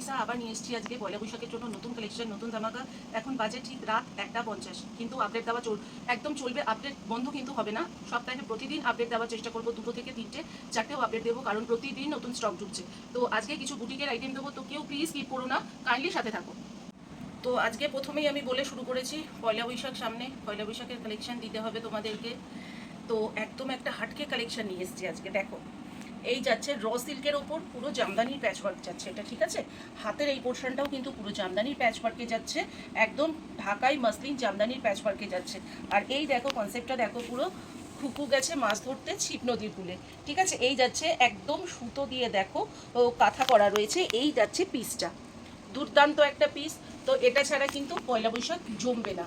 তৃষা আবার নিয়ে এসেছি আজকে পয়লা বৈশাখের জন্য নতুন কালেকশন, নতুন ধামাকা। এখন বাজে ঠিক রাত 1:50, কিন্তু আপডেট দেওয়া একদম চলবে। আপডেট বন্ধ কিন্তু হবে না। সপ্তাহে প্রতিদিন আপডেট দেওয়ার চেষ্টা করবো, 2 থেকে 3টে 4টেও আপডেট দেবো, কারণ প্রতিদিন নতুন স্টক ঢুকছে। তো আজকে কিছু বুটিকের আইটেম দেবো, তো কেউ প্লিজ স্কিপ করো না, কাইন্ডলি সাথে থাকো। তো আজকে প্রথমেই আমি বলে শুরু করেছি, পয়লা বৈশাখ সামনে, পয়লা বৈশাখের কালেকশন দিতে হবে তোমাদেরকে। তো একদম একটা হাটকে কালেকশন নিয়ে এসেছি আজকে। দেখো, এই যাচ্ছে র সিল্কের ওপর পুরো জামদানির প্যাচওয়ার্ক যাচ্ছে এটা, ঠিক আছে। হাতের এই পোর্শনটাও কিন্তু পুরো জামদানির প্যাচওয়ার্কে যাচ্ছে, একদম ঢাকাই মাসলিন জামদানির প্যাচওয়ার্কে যাচ্ছে। আর এই দেখো কনসেপ্টটা দেখো, পুরো খুকু গেছে মাছ ধরতে ছিপ নদীর কূলে, ঠিক আছে। এই যাচ্ছে একদম সুতো দিয়ে দেখো ও কাঁথা করা রয়েছে। এই যাচ্ছে পিসটা, দুর্দান্ত একটা পিস। তো এটা ছাড়া কিন্তু পয়লা বৈশাখ জমবে না।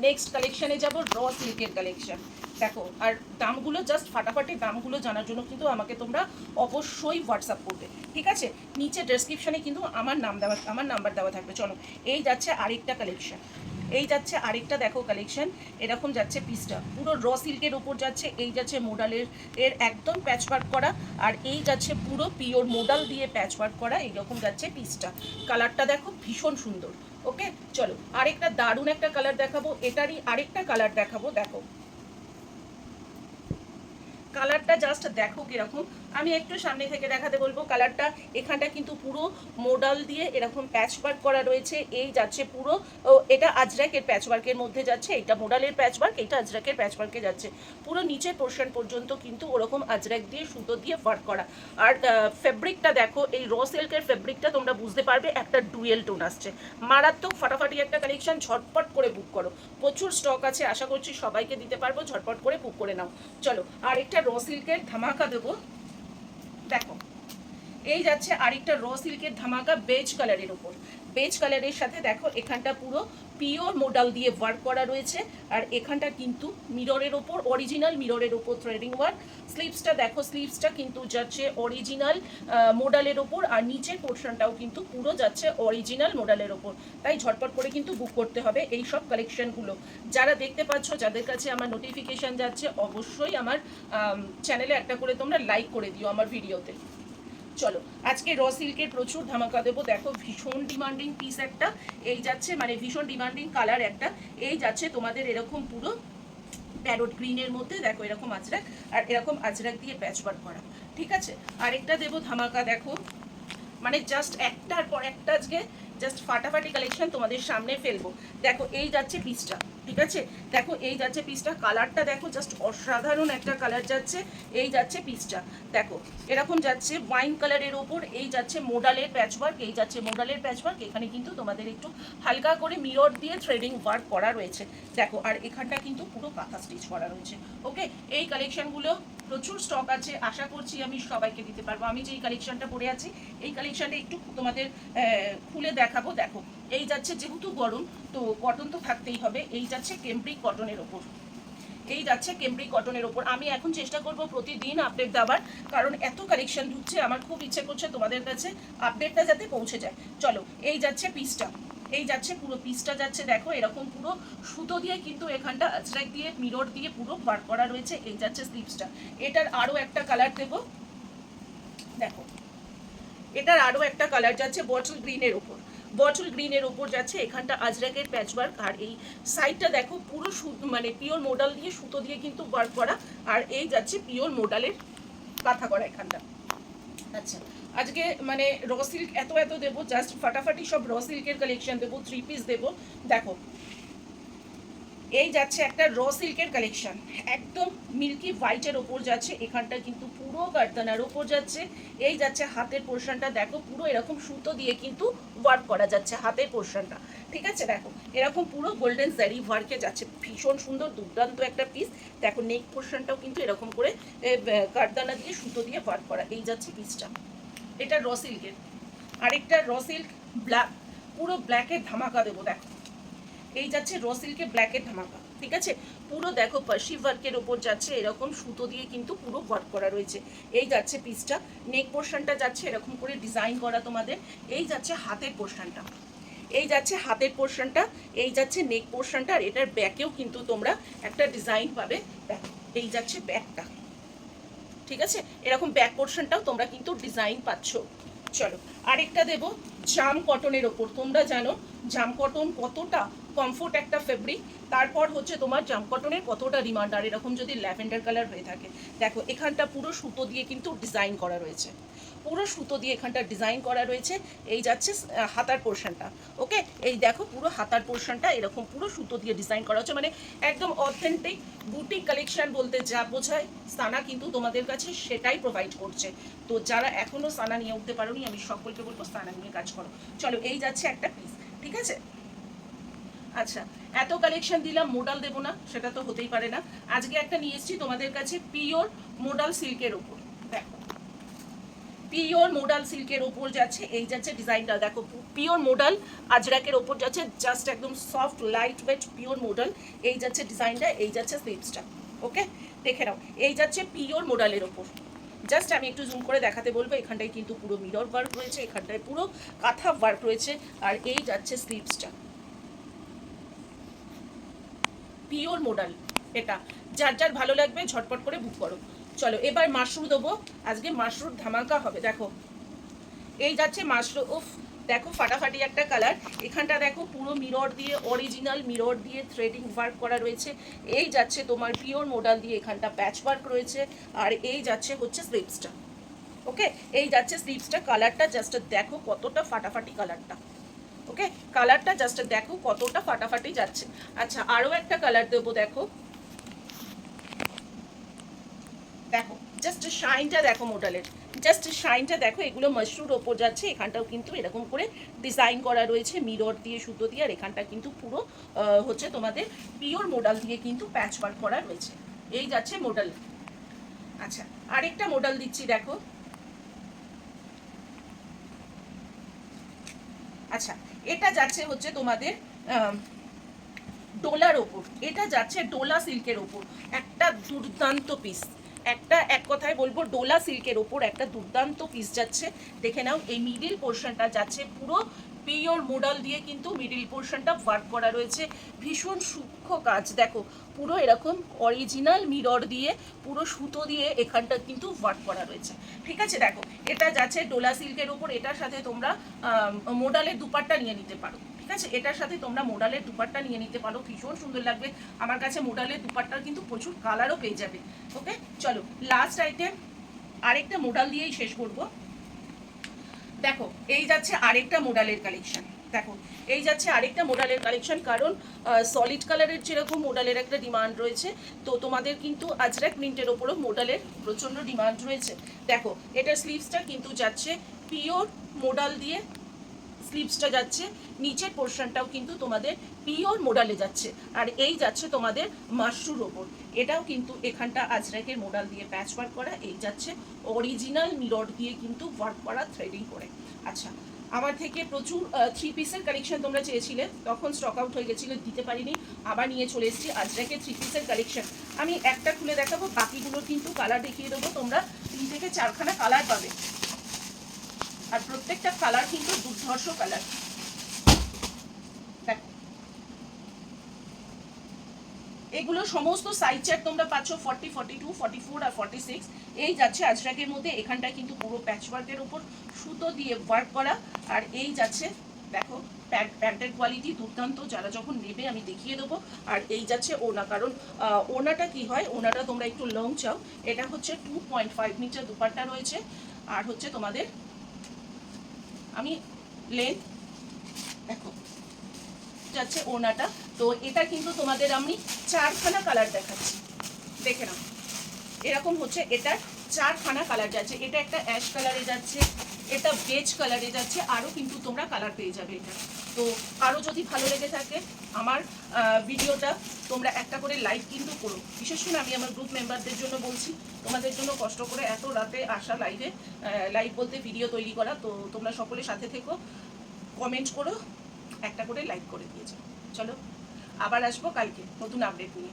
নেক্সট কালেকশানে যাব, র সিল্কের কালেকশন। দেখো, আর দামগুলো জাস্ট ফাটাফাটি দামগুলো জানার জন্য কিন্তু আমাকে তোমরা অবশ্যই হোয়াটসঅ্যাপ করবে, ঠিক আছে। নিচে ডেসক্রিপশানে কিন্তু আমার নাম্বার দেওয়া থাকবে। চলো, এই যাচ্ছে আরেকটা কালেকশন। এই যাচ্ছে আরেকটা দেখো কালেকশন, এরকম যাচ্ছে পিসটা পুরো র সিল্কের ওপর যাচ্ছে। এই যাচ্ছে মোডালের একদম প্যাচওয়ার্ক করা, আর এই যাচ্ছে পুরো পিওর মোডাল দিয়ে প্যাচওয়ার্ক করা। এইরকম যাচ্ছে পিসটা। কালারটা দেখো ভীষণ সুন্দর। ওকে, চলো আরেকটা দারুণ একটা কালার দেখাবো, এটারই আরেকটা কালার দেখাবো। দেখো কালারটা জাস্ট দেখো কিরকম। আমি একটু সামনে থেকে দেখাতে বলবো। কালারটা এখানটা কিন্তু পুরো মোডাল দিয়ে এরকম প্যাচওয়ার্ক করা রয়েছে। এই যাচ্ছে পুরো এটা আজরাকের প্যাচওয়ার্কের মধ্যে যাচ্ছে, এটা মোডালের প্যাচওয়ার্ক, এটা আজরাকের প্যাচওয়ার্কে যাচ্ছে। পুরো নিচের পোর্শন পর্যন্ত কিন্তু ওরকম আজরাক দিয়ে সুতো দিয়ে ওয়ার্ক করা। আর ফেব্রিকটা দেখো, এই র সিল্কের ফেব্রিকটা তোমরা বুঝতে পারবে একটা ডুয়েল টোন আসছে। মারাত্মক ফাটাফাটি একটা কালেকশন, ঝটপট করে বুক করো। প্রচুর স্টক আছে, আশা করছি সবাইকে দিতে পারবো, ঝটপট করে বুক করে নাও। চলো আরেকটা র সিল্কের ধামাকা দেবো। দেখো, এই যাচ্ছে আরেকটা র সিল্কের ধামাকা বেজ কালারের উপর। বেজ কালারের সাথে দেখো এখানটা পুরো পিওর মোডাল দিয়ে ওয়ার্ক করা রয়েছে, আর এখানটা কিন্তু মিররের ওপর, অরিজিনাল মিররের ওপর থ্রেডিং ওয়ার্ক। স্লিভসটা দেখো, স্লিভসটা কিন্তু যাচ্ছে অরিজিনাল মোডালের ওপর, আর নিচের পোর্শনটাও কিন্তু পুরো যাচ্ছে অরিজিনাল মোডালের ওপর। তাই ঝটপট করে কিন্তু বুক করতে হবে এই সব কালেকশনগুলো। যারা দেখতে পাচ্ছ, যাদের কাছে আমার নোটিফিকেশান যাচ্ছে, অবশ্যই আমার চ্যানেলে একটা করে তোমরা লাইক করে দিও আমার ভিডিওতে। চলো আজকে র সিল্কের প্রচুর ধামাকা দেবো। দেখো ভীষণ ডিমান্ডিং পিস একটা, এই যাচ্ছে মানে ভীষণ ডিমান্ডিং কালার একটা। এই যাচ্ছে তোমাদের এরকম পুরো প্যারোট গ্রিনের মধ্যে দেখো এরকম আজরাক, আর এরকম আজরাক দিয়ে প্যাচওয়ার্ক করা, ঠিক আছে। আরেকটা দেবো ধামাকা, দেখো মানে জাস্ট একটার পর একটা আজকে জাস্ট ফাটাফাটি কালেকশন তোমাদের সামনে ফেলবো। দেখো এই যাচ্ছে পিসটা, ঠিক আছে। দেখো এই যাচ্ছে পিসটা, কালারটা দেখো জাস্ট অসাধারণ একটা কালার যাচ্ছে। এই যাচ্ছে পিসটা, দেখো এরকম যাচ্ছে ওয়াইন কালারের ওপর। এই যাচ্ছে মোডালের প্যাচওয়ার্ক, এই যাচ্ছে মোডালের প্যাচওয়ার্ক। এখানে কিন্তু তোমাদের একটু হালকা করে মিরর দিয়ে থ্রেডিং ওয়ার্ক করা রয়েছে, দেখো। আর এখানটা কিন্তু পুরো কাঁথা স্টিচ করা রয়েছে। ওকে, এই কালেকশনগুলো প্রচুর স্টক আছে, আশা করছি আমি সবাইকে দিতে পারবো। আমি যে এই কালেকশনটা পরে আছি, এই কালেকশনটা একটু তোমাদের খুলে দেখাবো। দেখো এই যাচ্ছে, যেহেতু গরম তো কটন তো থাকতেই হবে। এই যাচ্ছে কেমব্রিক কটনের ওপর, এই যাচ্ছে কেমব্রিক কটনের ওপর। আমি এখন চেষ্টা করব প্রতিদিন আপডেট দেওয়ার, কারণ এত কালেকশন ঢুকছে, আমার খুব ইচ্ছে করছে তোমাদের কাছে আপডেটটা যাতে পৌঁছে যায়। চলো এই যাচ্ছে পিসটা, এই যাচ্ছে পুরো পিসটা যাচ্ছে। দেখো এরকম পুরো সুতো দিয়ে কিন্তু এখানটা আজরাক দিয়ে মিরর দিয়ে পুরো ওয়ার্ক করা রয়েছে। এই যাচ্ছে স্লিভসটা। এটার আরও একটা কালার দেবো। দেখো এটার আরও একটা কালার যাচ্ছে বটল গ্রিনের ওপর, বটল গ্রিনের ওপর যাচ্ছে এখানটা আজরাকের প্যাচওয়ার্ক। আর এই সাইডটা দেখো পুরো মানে পিওর মোডাল দিয়ে সুতো দিয়ে কিন্তু ওয়ার্ক করা, আর এই যাচ্ছে পিওর মোডালের কাঁথা করা এখানটা। আচ্ছা, আজকে মানে র সিল্ক এত এত দেবো, জাস্ট ফাটাফাটি সব র সিল্কের কালেকশন দেবো, 3 পিস দেবো। দেখো এই যাচ্ছে একটা র সিল্কের কালেকশন, একদম মিল্কি হোয়াইটের ওপর যাচ্ছে। এখানটা কিন্তু পুরো গার্দানার ওপর যাচ্ছে। এই যাচ্ছে হাতের পোর্শনটা, দেখো পুরো এরকম সুতো দিয়ে কিন্তু ওয়ার্ক করা যাচ্ছে হাতের পোর্শনটা, ঠিক আছে। দেখো এরকম পুরো গোল্ডেন জারি ওয়ার্কে যাচ্ছে, ভীষণ সুন্দর দুর্দান্ত একটা পিস। দেখো নেক পোর্শনটাও কিন্তু এরকম করে গার্দানা দিয়ে সুতো দিয়ে ওয়ার্ক করা। এই যাচ্ছে পিসটা, এটা র সিল্কের। আরেকটা র সিল্ক ব্ল্যাক, পুরো ব্ল্যাকের ধামাকা দেবো। দেখো এই যাচ্ছে র সিল্কে ব্ল্যাকের ধামাকা, ঠিক আছে। পুরো দেখো পার্সি ওয়ার্কের ওপর যাচ্ছে, এরকম সুতো দিয়ে কিন্তু পুরো ওয়ার্ক করা রয়েছে। এই যাচ্ছে পিসটা, নেক পোর্শনটা যাচ্ছে এরকম করে ডিজাইন করা তোমাদের। এই যাচ্ছে হাতের পোর্শনটা, এই যাচ্ছে হাতের পোর্শনটা, এই যাচ্ছে নেক পোর্শনটা। আর এটার ব্যাকেও কিন্তু তোমরা একটা ডিজাইন পাবে। দেখো এই যাচ্ছে ব্যাকটা, ঠিক আছে। এরকম ব্যাক পোর্শনটাও তোমরা কিন্তু ডিজাইন পাচ্ছ। চলো আরেকটা দেবো, জাম কটনের ওপর। তোমরা জানো জাম কটন কতটা কমফোর্ট একটা ফেব্রিক, তারপর হচ্ছে তোমার জাম কটনের কতটা ডিমান্ড। আর এরকম যদি ল্যাভেন্ডার কালার হয়ে থাকে, দেখো এখানটা পুরো সুতো দিয়ে কিন্তু ডিজাইন করা রয়েছে, পুরো সুতো দিয়ে এখানটা ডিজাইন করা রয়েছে। এই যাচ্ছে হাতার পোর্শনটা, ওকে, এই দেখো পুরো হাতার পোর্শনটা এরকম পুরো সুতো দিয়ে ডিজাইন করা হচ্ছে, মানে একদম অথেন্টিক বুটিক কালেকশন বলতে যা বোঝায় সানা কিন্তু তোমাদের কাছে সেটাই প্রোভাইড করছে। তো যারা এখনো সানা নিয়ে উঠতে পারোনি, আমি সকলকে বলবো সানা নিয়ে কাজ করো। চলো, এই যাচ্ছে একটা পিস, ঠিক আছে। আচ্ছা, এত কালেকশন দিলাম, মোডাল দেবো না সেটা তো হতেই পারে না। আজকে একটা নিয়ে এসেছি তোমাদের কাছে পিওর মোডাল সিল্কের ওপর। দেখো পিওর মোডাল সিল্কের ওপর যাচ্ছে, এই যাচ্ছে ডিজাইনটা, দেখো পিওর মোডাল আজরাকের ওপর যাচ্ছে, জাস্ট একদম soft light weight pure modal. এই যাচ্ছে ডিজাইনটা, এই যাচ্ছে স্লিভসটা, ওকে দেখে নাও। এই যাচ্ছে পিওর মোডালের ওপর। জাস্ট আমি একটু জুম করে দেখাতে বলবো, এখানটায় কিন্তু পুরো মিরর ওয়ার্ক রয়েছে, এখানটায় পুরো কাঁথা ওয়ার্ক রয়েছে, আর এই যাচ্ছে স্লিভসটা পিওর মোডাল। এটা যার যার ভালো লাগবে ঝটপট করে বুক করো। চলো এবার মাশরু দেবো, আজকে মাশরুর ধামাকা হবে। দেখো এই যাচ্ছে মাশরু, উফ দেখো ফাটাফাটি একটা কালার। এখানটা দেখো পুরো মিরর দিয়ে, অরিজিনাল মিরর দিয়ে থ্রেডিং ওয়ার্ক করা রয়েছে। এই যাচ্ছে তোমার পিওর মোডাল দিয়ে এখানটা প্যাচ ওয়ার্ক রয়েছে, আর এই যাচ্ছে হচ্ছে স্লিভসটা, ওকে এই যাচ্ছে স্লিভসটা। কালারটা জাস্ট দেখো কতটা ফাটাফাটি কালারটা, ওকে কালারটা জাস্ট দেখো কতটা ফাটাফাটি যাচ্ছে। আচ্ছা আরও একটা কালার দেবো, দেখো দেখো জাস্ট শাইনটা দেখো মোডালের, জাস্ট শাইনটা দেখো। এগুলো মাশরুর ওপর যাচ্ছে, এখানটাও কিন্তু এরকম করে ডিজাইন করা রয়েছে মিরর দিয়ে, সুতো দিয়ে, আর এখানটা কিন্তু পুরো হচ্ছে তোমাদের পিওর মোডাল দিয়ে কিন্তু প্যাচ ওয়ার্ক করা রয়েছে। এই যাচ্ছে মোডাল। আচ্ছা আরেকটা মোডাল দিচ্ছি, দেখো। আচ্ছা এটা যাচ্ছে হচ্ছে তোমাদের ডোলার ওপর, এটা যাচ্ছে ডোলা সিল্কের ওপর, একটা দুর্দান্ত পিস, একটা এক কথায় বলবো ডোলা সিল্কের ওপর একটা দুর্দান্ত পিস যাচ্ছে। দেখে নাও এই মিডিল পোর্শনটা যাচ্ছে পুরো পিওর মোডাল দিয়ে কিন্তু মিডিল পোর্শনটা ওয়ার্ক করা রয়েছে, ভীষণ সূক্ষ্ম কাজ। দেখো পুরো এরকম অরিজিনাল মিরর দিয়ে পুরো সুতো দিয়ে এখানটা কিন্তু ওয়ার্ক করা রয়েছে, ঠিক আছে। দেখো এটা যাচ্ছে ডোলা সিল্কের ওপর, এটার সাথে তোমরা মোডালের দুপাট্টা নিয়ে নিতে পারো, ঠিক আছে। এটার সাথে তোমরা মোডালের দুপাট্টা নিয়ে নিতে পারো, ভীষণ সুন্দর লাগবে। আমার কাছে মোডালের দুপাট্টার কিন্তু প্রচুর কালারও পেয়ে যাবে, ওকে। চলো লাস্ট আইটেম, আরেকটা মোডাল দিয়েই শেষ করব। দেখো এই যাচ্ছে আরেকটা মোডালের কালেকশন, দেখো এই যাচ্ছে আরেকটা মোডালের কালেকশন, কারণ সলিড কালারের যেরকম মোডালের একটা ডিমান্ড রয়েছে, তো তোমাদের কিন্তু আজরাক প্রিন্টের ওপরও মোডালের প্রচণ্ড ডিমান্ড রয়েছে। দেখো এটার স্লিভসটা কিন্তু যাচ্ছে পিওর মোডাল দিয়ে, স্লিভসটা যাচ্ছে, নিচের পোর্শনটাও কিন্তু তোমাদের পিওর মোডালে যাচ্ছে, আর এই যাচ্ছে তোমাদের মাশরুর ওপর, এটাও কিন্তু এখানটা আজরাকের মোডাল দিয়ে প্যাচ ওয়ার্ক করা, এই যাচ্ছে অরিজিনাল মিরর দিয়ে কিন্তু ওয়ার্ক করা থ্রেডিং করে। আচ্ছা আমার থেকে প্রচুর 3 পিসের কালেকশন তোমরা চেয়েছিলে, তখন স্টক আউট হয়ে গেছিলো, দিতে পারিনি, আবার নিয়ে চলে এসেছি আজরাকের 3 পিসের কালেকশন। আমি একটা খুলে দেখাবো, বাকিগুলোর কিন্তু কালার দেখিয়ে দেবো, তোমরা 3 থেকে 4খানা কালার পাবে, আর প্রত্যেকটা কালার কিন্তু দুর্ধর্ষ কালার। দেখো এগুলো সমস্ত সাইজ চার্ট তোমরা পাচ্ছ 40, 42, 44 আর 46। এই যাচ্ছে আজরাকের মধ্যে, এখানটা কিন্তু পুরো প্যাচওয়ার্কের উপর সুতো দিয়ে ওয়ার্ক করা, আর এই যাচ্ছে দেখো প্যান্টের কোয়ালিটি দুর্দান্ত, যারা যখন নেবে আমি দেখিয়ে দেবো। আর এই যাচ্ছে ওনা, কারণ ওনাটা কি হয়, ওনাটা তোমরা একটু লং চাও, এটা হচ্ছে 2.5 মিটার দুপাট্টা রয়েছে, আর হচ্ছে তোমাদের আমি লেন দেখো যাচ্ছে ওনাটা। তো এটা কিন্তু তোমাদের আমি 4খানা কালার দেখাচ্ছি, দেখে নাও এরকম হচ্ছে, এটা 4খানা কালার যাচ্ছে, এটা একটা অ্যাশ কালারে যাচ্ছে, এটা বেজ কালারে যাচ্ছে, আরও কিন্তু তোমরা কালার পেয়ে যাবে এটা। তো আরও যদি ভালো লেগে থাকে আমার ভিডিওটা, তোমরা একটা করে লাইক কিন্তু করো, বিশেষ করে আমি আমার গ্রুপ মেম্বারদের জন্য বলছি, তোমাদের জন্য কষ্ট করে এত রাতে আসা লাইভে, লাইভ বলতে ভিডিও তৈরি করা। তো তোমরা সকলের সাথে থেকো, কমেন্ট করো, একটা করে লাইক করে দিয়েছো। চলো আবার আসবো কালকে নতুন আপডেট নিয়ে।